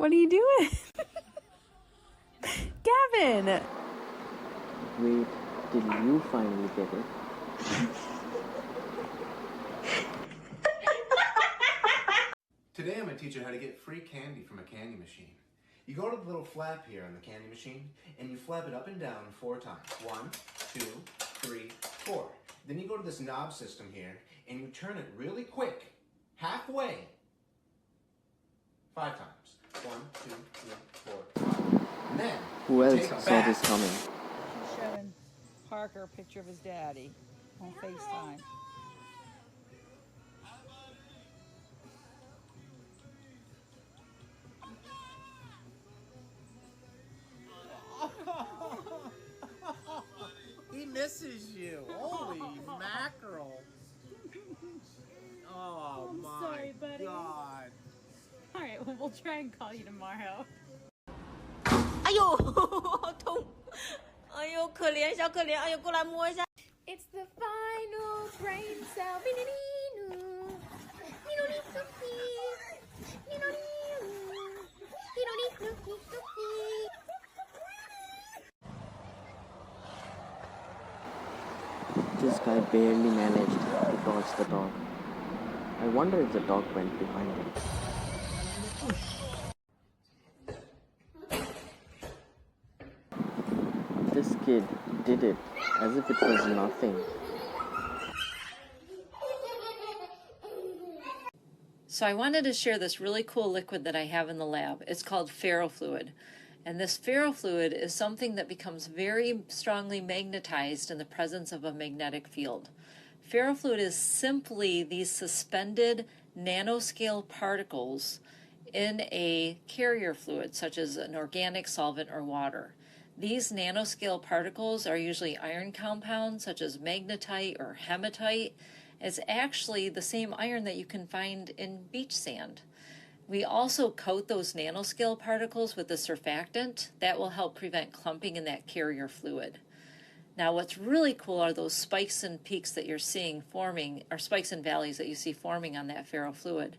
What are you doing? Gavin! Wait till you finally get it. Today I'm going to teach you how to get free candy from a candy machine. You go to the little flap here on the candy machine and you flap it up and down 4 times. 1, 2, 3, 4. Then you go to this knob system here and you turn it really quick, halfway, 5 times. 1, 2, 3, 4, 5. And then Who else take saw back. this coming? She's showing Parker a picture of his daddy on FaceTime. He misses you. Holy mackerel. Oh I'm my sorry, buddy. God. Alright, well, we'll try and call you tomorrow. 哎呦，好痛！哎呦，可怜小可怜！哎呦，过来摸一下。It's the final brain cell. This guy barely managed to dodge the dog. I wonder if the dog went behind him. This kid did it as if it was nothing. So I wanted to share this really cool liquid that I have in the lab. It's called ferrofluid. And this ferrofluid is something that becomes very strongly magnetized in the presence of a magnetic field. Ferrofluid is simply these suspended nanoscale particles in a carrier fluid, such as an organic solvent or water. These nanoscale particles are usually iron compounds, such as magnetite or hematite. It's actually the same iron that you can find in beach sand. We also coat those nanoscale particles with a surfactant that will help prevent clumping in that carrier fluid. Now what's really cool are those spikes and peaks that you're seeing forming, or spikes and valleys that you see forming on that ferrofluid.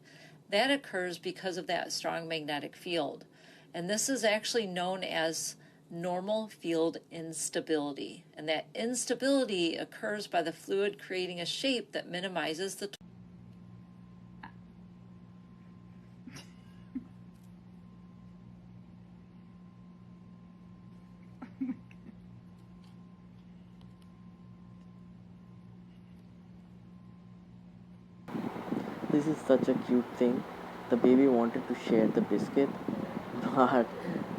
That occurs because of that strong magnetic field. And this is actually known as normal field instability. And that instability occurs by the fluid creating a shape that minimizes the This is such a cute thing. The baby wanted to share the biscuit, but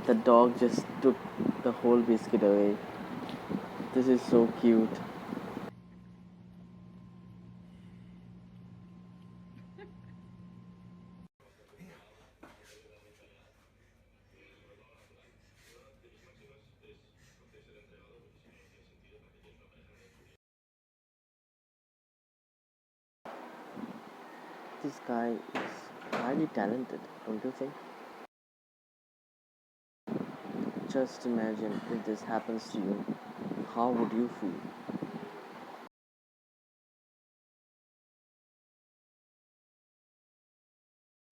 the dog just took the whole biscuit away. This is so cute. This guy is highly talented, don't you think? Just imagine if this happens to you, how would you feel?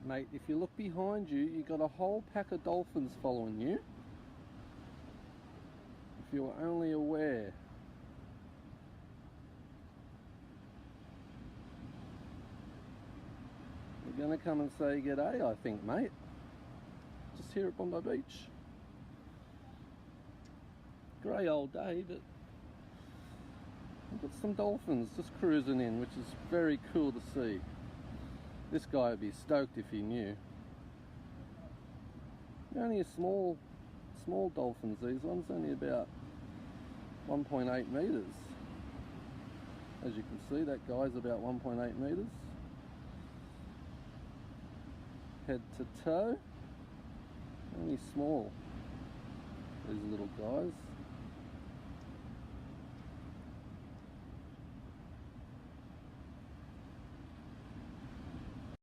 Mate, if you look behind you, you got a whole pack of dolphins following you. If you were only aware. You're going to come and say g'day, I think, mate. Just here at Bondi Beach. Grey old day, but we've got some dolphins just cruising in, which is very cool to see. This guy would be stoked if he knew. They're only a small dolphins, these ones, only about 1.8 metres. As you can see, that guy's about 1.8 metres. Head to toe, only small, these little guys.